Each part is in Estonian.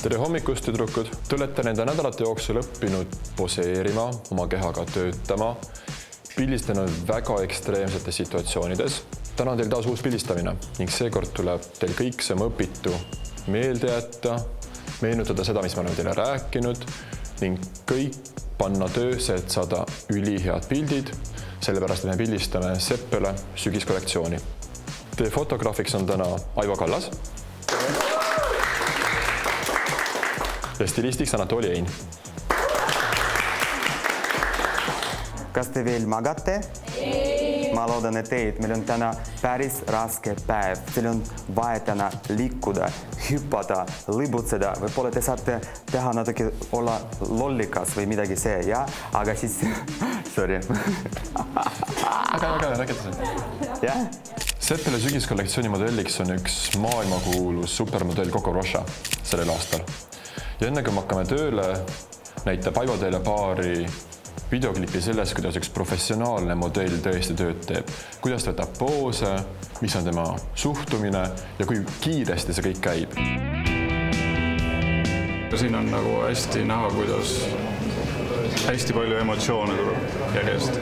Tere hommikust, tüdrukud! Te olete nende nädalate jooksul õppinud poseerima, oma kehaga töötama, pildistanud väga ekstreemsetes situatsioonides. Täna on teil taas uus pildistamine ning seekord tuleb teil kõik see õpitu meelde jätta, meenutada seda, mis me oleme teile rääkinud ning kõik panna töösse, et saada ülihead pildid, sellepärast et me pildistame Seppele sügiskollektsiooni. Teie fotograafiks on täna Aivo Kallas ja stilistiks Anatoli Ein. Kas te veel magate? Ma loodan, et teid. Meil on täna päris raske päev. Teil on vaja täna liikuda, hüppata, libutseda. Võib-olla te saate teha natuke olla lollikas või midagi see, ja? Aga siis... Sorry. Aga räägite see. Ja? Seppele sügiskollektsiooni modelliks on üks maailmakuulus supermodell Coco Rocha sellel aastal. Ja enne kui me hakkame tööle, näitab Aivo teile paari videoklipi sellest, kuidas üks professionaalne modell tõesti tööd teeb. Kuidas ta võtab poose, mis on tema suhtumine ja kui kiiresti see kõik käib. Siin on nagu hästi näha, kuidas hästi palju emotsioone tuleb järjest.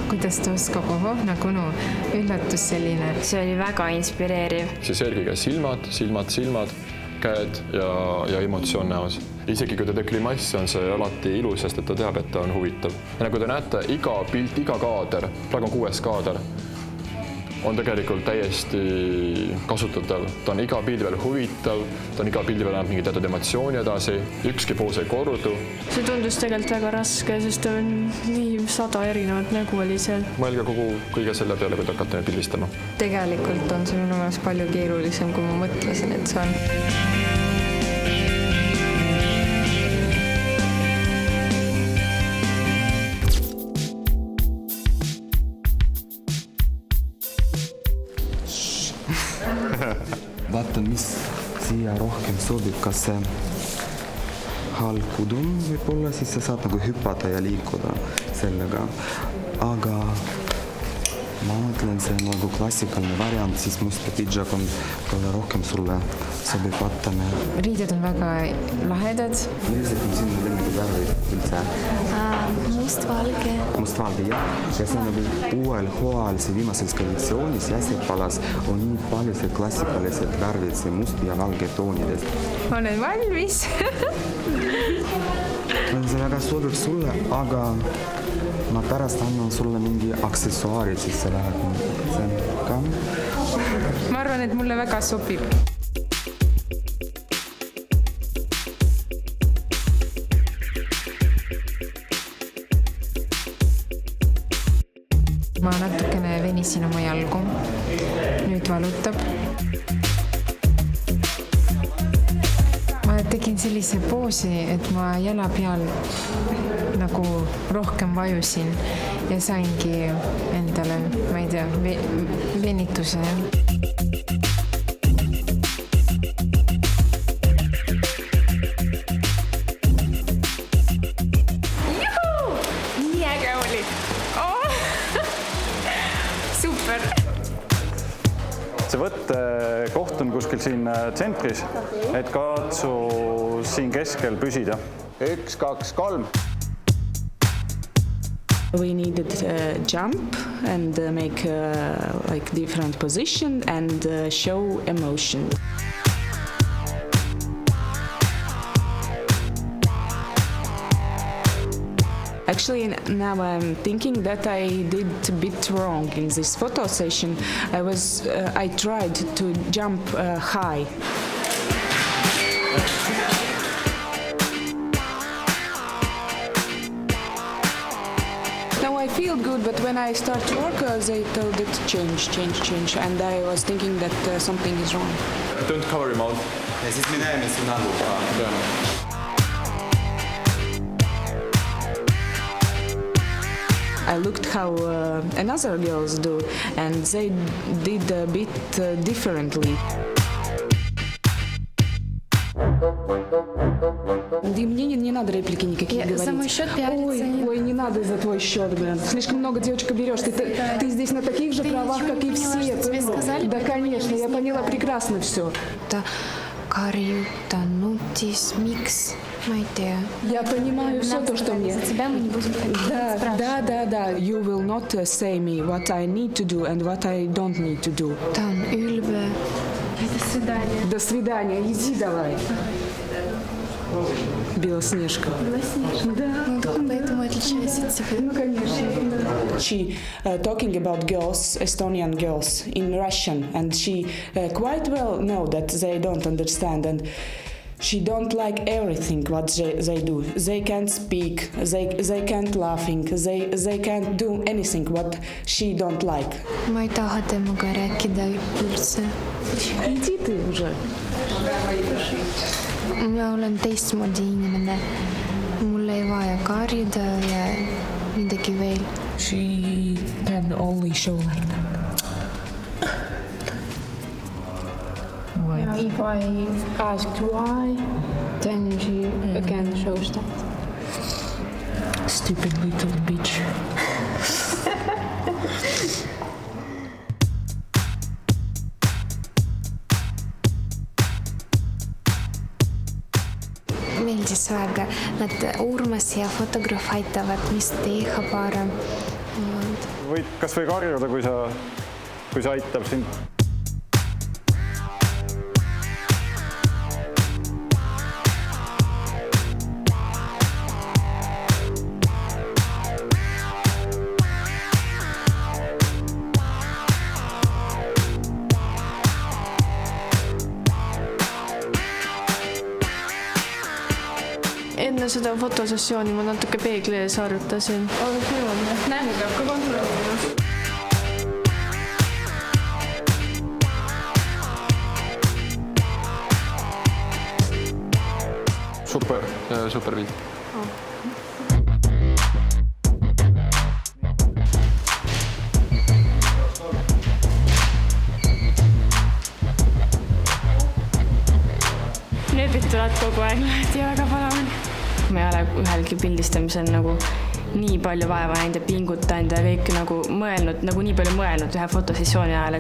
Kuidas ta oskab, nagu üllatus selline. See oli väga inspireeriv. Siis eelkõige silmad, käed ja emotsioon näos. Isegi kui ta teeb klimassi, on see alati ilus, sest et ta teab, et ta on huvitav. Ja nagu te näete, iga pilt, iga kaader, praegu on 6 kaader, on tegelikult täiesti kasutatav. Ta on iga pildi veel huvitav, ta on iga pildi veel mingi teatud emotsiooni edasi, ükski poos ei kordu. See tundus tegelikult väga raske, sest on nii 100 erinevat nägu oli seal. Mõelge kõige selle peale, kui te hakkate pildistama. Tegelikult on see minu meelest palju keerulisem, kui ma mõtlesin, et see on. Vaatan, mis siia rohkem sobib, kas see halkudum võib-olla, siis sa saad nagu hüppata ja liikuda sellega. Aga ma mõtlen, see on nagu klassikaline variant, siis musta pidžak on rohkem sulle sobib, vaatame. Riided on väga lahedad. Millised on sinu lemmikid värvid üldse? Mustvalge. Mustvalge, jah. Ja see on nagu uuel hooajal, see viimases kolлекtsioonis ja Seppalas on nii palju see klassikalised värvid, see must ja valge toonidest. Ma olen valmis. See väga sobib sulle, aga ma pärast annan sulle mingi aksessuaarid, siis see läheb ka. Ma arvan, et mulle väga sobib. Ma natukene venisin oma jalgu. Nüüd valutab. Ma tegin sellise poosi, et ma jala peal nagu rohkem vajusin ja saingi endale, ma ei tea, venituse. Nii äge oli! Super! See võttekoht on kuskil siin tsentris, et katsu siin keskel püsida. 1, 2, 3. We needed jump and make like different position and show emotion. Actually, now I'm thinking that I did a bit wrong in this photo session. I tried to jump high. Now I feel good, but when I start to work, they told it change, and I was thinking that something is wrong. Don't cover your mouth. Ja siis me näeme su nägu ka. I looked how another girls do, and they did a bit differently. И мне не надо реплики никакие говорить. За мой счет пиариться не... Ой, не надо за твой счет, блин. Слишком много девочка берешь. Ты здесь на таких же правах, как и все. Тебе сказали? Да, конечно, я поняла прекрасно все. Да. karjub, ta on nutis, miks? Ma ei tea. Я понимаю все то, что мне. За тебя мы не будем ходить. Да. You will not say me what I need to do and what I don't need to do. Ta on ülbe. До свидания. Иди давай. Белоснежка. Ну, только поэтому отличается от тебя. Ну, конечно. She talking about girls, Estonian girls in Russian, and she quite well know that they don't understand, and she don't like everything what they do. They can't speak, they can't laughing, they can't do anything what she don't like. Ma ei taha temaga rääkida üldse. Иди ты уже. Ma olen teistmoodi inimene. Mul ei vaja karjuda ja midagi veel. She can only show like that. If I asked why, then she again shows that. Stupid little bitch. Meeldis väga. Nad Urmas ja fotograaf aitavad, mis teha parem. Võid kas või karjuda, kui see aitab sind. Enne seda fotosessiooni ma natuke peegli ees harjutasin. Nägu peab ka kontrollima. Super pilt. Nööbid tulevad kogu aeg lahti ja väga palav on. Ma ei ole ühelgi pildistamisel nagu nii palju vaeva näinud ja pingutanud ja kõik nagu mõelnud, nagu nii palju mõelnud ühe fotosessiooni ajal,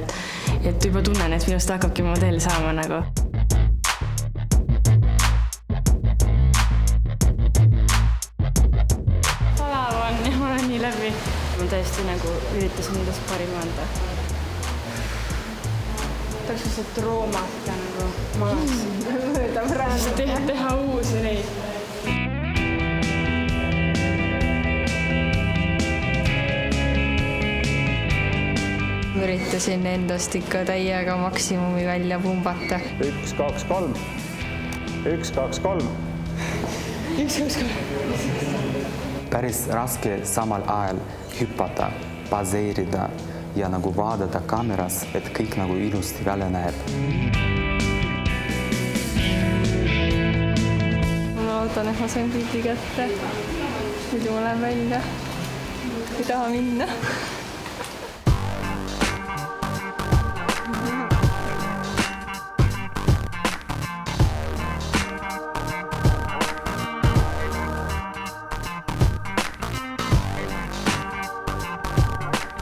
et juba tunnen, et minust hakkabki modell saama nagu. Palav on ja ma olen nii läbi. Ma tõesti nagu üritasin endast parima anda. Tahaks lihtsalt roomata nagu maas. Mööda praegu. Teha uusi neid. Üritasin endast ikka täiega maksimumi välja pumbata. 1, 2, 3. 1, 2, 3. 1, 2, 3. Päris raske samal ajal hüppata, baseerida ja nagu vaadata kameras, et kõik nagu ilusti välja näeb. Ma loodan, et ma sain pildi kätte. Muidu ma lähen välja. Ei taha minna.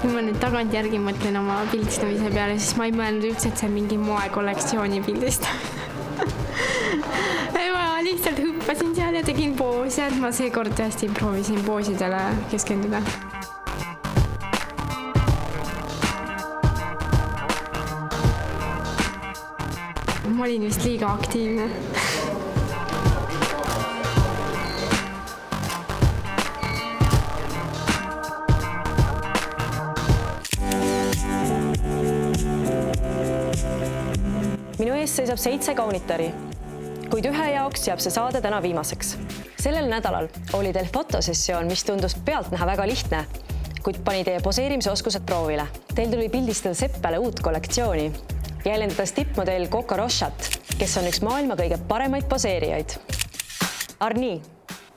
Kui ma nüüd tagantjärgi mõtlen oma pildistamise peale, siis ma ei mõelnud üldse, et see on mingi moekollektsiooni pildistamine. Ma lihtsalt hüppasin seal ja tegin poose, et ma seekord tõesti proovisin poosidele keskenduda. Ma olin vist liiga aktiivne. Minu ees seisab 7 kaunitari, kuid ühe jaoks jääb see saade täna viimaseks. Sellel nädalal oli teil fotosessioon, mis tundus pealtnäha väga lihtne, kuid pani teie poseerimise oskused proovile. Teil tuli pildistada Seppele uut kollektsiooni, jäljendades tippmodell Coco Rochot, kes on üks maailma kõige paremaid poseerijaid. Arni.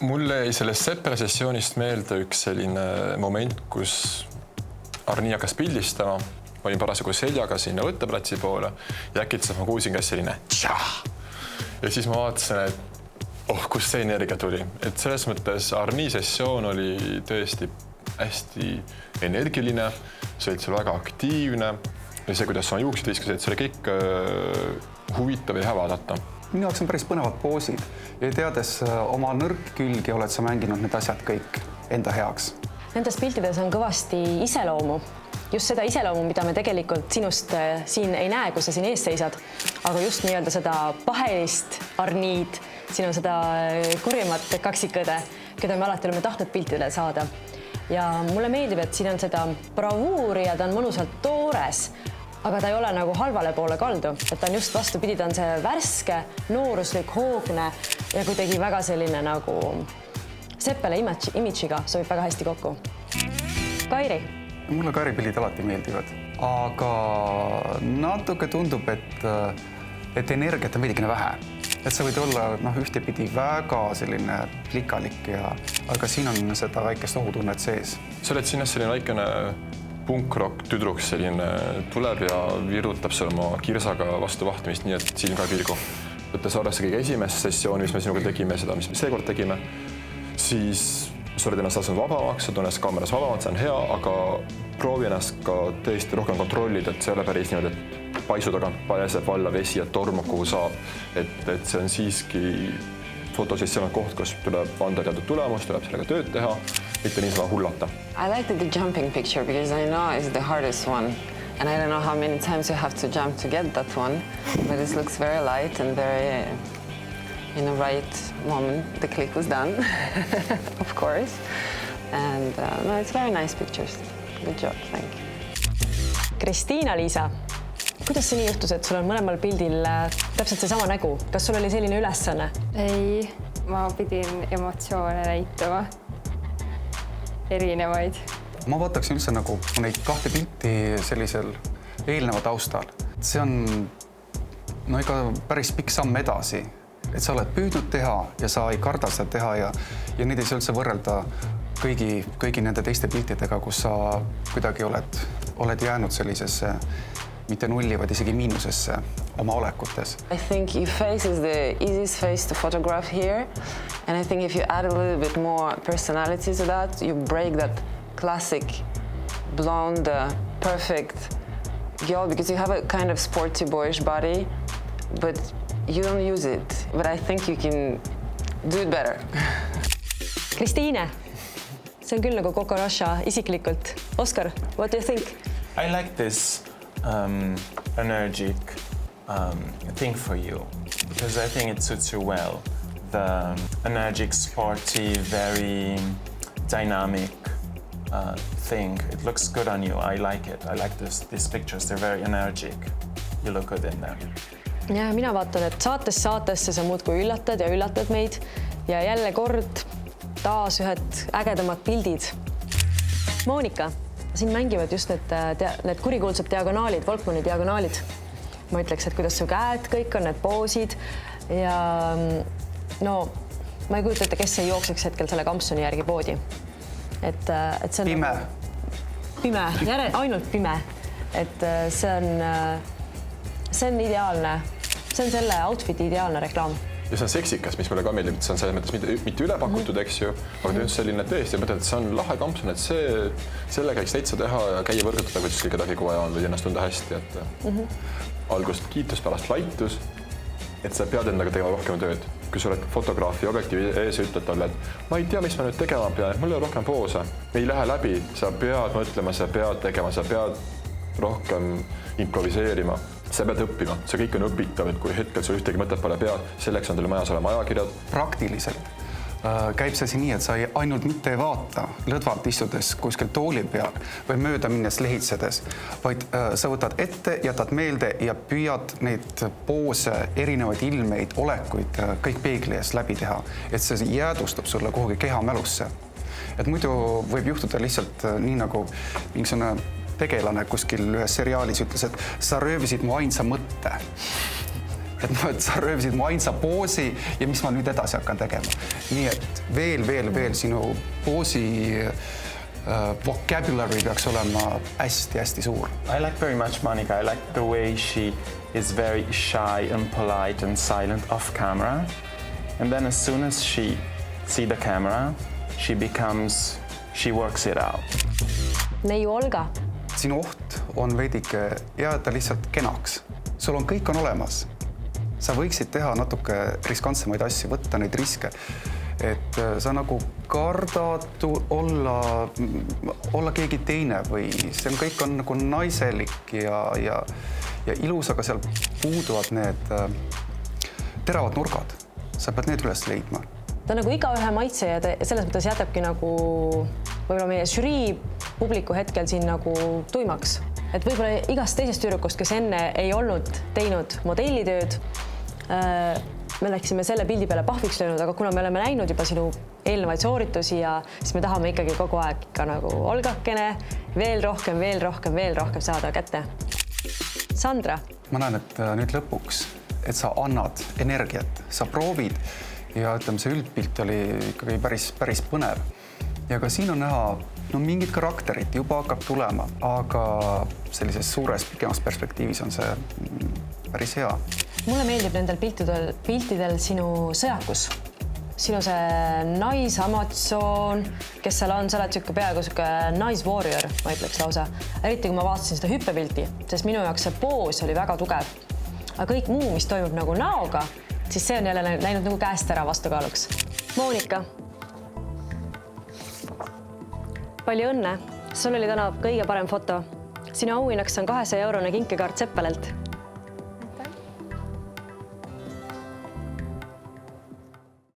Mulle jäi sellest Seppele sessioonist meelde üks selline moment, kus Arni hakkas pildistama. Ma olin parasjagu seljaga sinna võtteplatsi poole ja äkitselt ma kuulsin käes selline tšah. Ja siis ma vaatasin, et kust see energia tuli. Et selles mõttes Arni sessioon oli tõesti hästi energiline, see oli väga aktiivne ja see, kuidas sa juuksid viskasid, see oli kõik huvitav ja hea vaadata. minu jaoks on päris põnevad poosid ja teades oma nõrk külgi oled sa mänginud need asjad kõik enda heaks. Nendes piltides on kõvasti iseloomu. Just seda iseloomu, mida me tegelikult sinust siin ei näe, kui sa siin ees seisad, aga just nii-öelda seda pahelist Arniid, sinu seda kurimat kaksikõde, keda me alati oleme tahtnud piltidele saada. Ja mulle meeldib, et siin on seda bravuuri ja ta on mõnusalt toores, aga ta ei ole nagu halvale poole kaldu, et ta on just vastupidi, ta on see värske, nooruslik, hoogne ja kuidagi väga selline nagu seppele image'iga sobib väga hästi kokku. Kairi. Mulle Kairi-pildid alati meeldivad, aga natuke tundub, et energiat on veidikene vähe. Et sa võid olla ühtepidi väga selline plikalik, aga siin on seda väikest ohutunnet sees. Sa oled sinna selline väikene punkrock tüdruk selline tuleb ja virutab seal oma kirsaga vastu vahtimist, nii et silm ka pilgu. Võttes arvesse kõige esimest sessiooni, mis me sinuga tegime, seda, mis me seekord tegime, siis sa oled ennast asunud vabamaks, sa tunned kaameras vabamalt, see on hea, aga proovi ennast ka tõesti rohkem kontrollida, et see ei ole päris niimoodi, et paisu tagant pääseb valla vesi ja tormab, kuhu saab. Et see on siiski fotosessioon koht, kus tuleb anda teatud tulemus, tuleb sellega tööd teha, mitte nii sama hullata. I liked the jumping picture because I know it's the hardest one. And I don't know how many times you have to jump to get that one, but it looks very light and very in the right moment. The click was done, of course. And no, it's very nice pictures. Good job, thank you. Kristiina-Liisa, kuidas see nii juhtus, et sul on mõlemal pildil täpselt seesama nägu? Kas sul oli selline ülesanne? Ei, ma pidin emotsioone näitama. Erinevaid. Ma vaataksin üldse nagu neid kahte pilti sellisel eelneva taustal. See on ikka päris pikk samm edasi, et sa oled püüdnud teha ja sa ei karda seda teha ja neid ei saa üldse võrrelda kõigi nende teiste piltidega, kus sa kuidagi oled jäänud sellisesse mitte nulli, vaid isegi miinusesse oma olekutes. I think your face is the easiest face to photograph here. And I think if you add a little bit more personality to that, you break that classic blonde, perfect girl, because you have a kind of sporty, boyish body, but you don't use it. But I think you can do it better. Kristiine, see on küll nagu Coco Rocha isiklikult. Oskar, what do you think? I like this energetic thing for you, because I think it suits you well. The energetic, sporty, very dynamic thing. It looks good on you. I like it. I like these pictures. They're very energetic. You look good in them. Ja mina vaatan, et saatesse sa muudkui üllatad meid ja jälle kord taas ühed ägedamad pildid. Moonika, siin mängivad just need kurikuulsad diagonaalid, Volkmanni diagonaalid. Ma ütleks, et kuidas su käed kõik on, need poosid ja no ma ei kujuta ette, kes ei jookseks hetkel selle Kampsoni järgi poodi. Et see on pime, ainult pime, et see on ideaalne, see on selle outfiti ideaalne reklaam. Ja see on seksikas, mis mulle ka meeldib, et see on selles mõttes mitte ülepakutud, eks ju, aga ta on selline tõesti, mõtlen, et see on lahe Kampson, et selle käiks täitsa teha ja käia võrgutada, kuidas kedagi kui vaja on või ennast tunda hästi, et algust kiitus, pärast laitus, et sa pead endaga tegema rohkem tööd. Kui sa oled fotograafi objektiivi ees ja ütled talle, et ma ei tea, mis ma nüüd tegema pean, mul ei ole rohkem poose. Ei lähe läbi, sa pead mõtlema, sa pead tegema, sa pead rohkem improviseerima, sa pead õppima. See kõik on õpitav, et kui hetkel sul ühtegi mõtet pole pead, selleks on teil majas olema ajakirjad. Praktiliselt käib see asi nii, et sa ainult mitte ei vaata lõdvalt istudes kuskil tooli peal või mööda minnes lehitsedes, vaid sa võtad ette, jätad meelde ja püüad neid poose, erinevaid ilmeid, olekuid kõik peegli ees läbi teha, et see jäädustab sulle kuhugi kehamälusse. Et muidu võib juhtuda lihtsalt nii nagu mingisugune tegelane kuskil ühes seriaalis ütles, et sa röövisid mu ainsa mõtte. Et sa röövisid mu ainsa poosi ja mis ma nüüd edasi hakkan tegema. Nii et veel sinu poosi vocabulary peaks olema hästi suur. I like very much Monica. I like the way she is very shy and polite and silent off camera. And then as soon as she see the camera, she works it out. Neiu Olga. Sinu oht on veidike jääda lihtsalt kenaks. Sul on kõik on olemas. sa võiksid teha natuke riskantsemaid asju, võtta neid riske. Et sa nagu kardad olla keegi teine või see kõik on nagu naiselik ja ilus, aga seal puuduvad need teravad nurgad. Sa pead need üles leidma. Ta nagu igaühe maitse ja selles mõttes jätabki nagu võib-olla meie žürii publiku hetkel siin nagu tuimaks. Et võib-olla igast teisest tüdrukust, kes enne ei olnud teinud modellitööd, me läksime selle pildi peale pahviks löönud, aga kuna me oleme näinud juba sinu eelnevaid sooritusi ja siis me tahame ikkagi kogu aeg ikka nagu olgakene, veel rohkem saada kätte. Sandra. Ma näen, et nüüd lõpuks, et sa annad energiat, sa proovid ja ütleme, see üldpilt oli ikkagi päris põnev. Ja ka siin on näha mingid karakterid juba hakkab tulema, aga sellises suures pikemas perspektiivis on see päris hea. Mulle meeldib nendel piltidel sinu sõjakus. Sinu see naisamazon, kes seal on, sa oled peaaegu naiswarrior, ma ütleks lausa. Eriti kui ma vaatasin seda hüppepilti, sest minu jaoks see poos oli väga tugev. Aga kõik muu, mis toimub nagu näoga, siis see on jälle läinud nagu käest ära vastukaaluks. Moonika. Palju õnne. Sul oli täna kõige parem foto. Sinu auhinnaks on 200-eurone kinkekaart Seppelelt.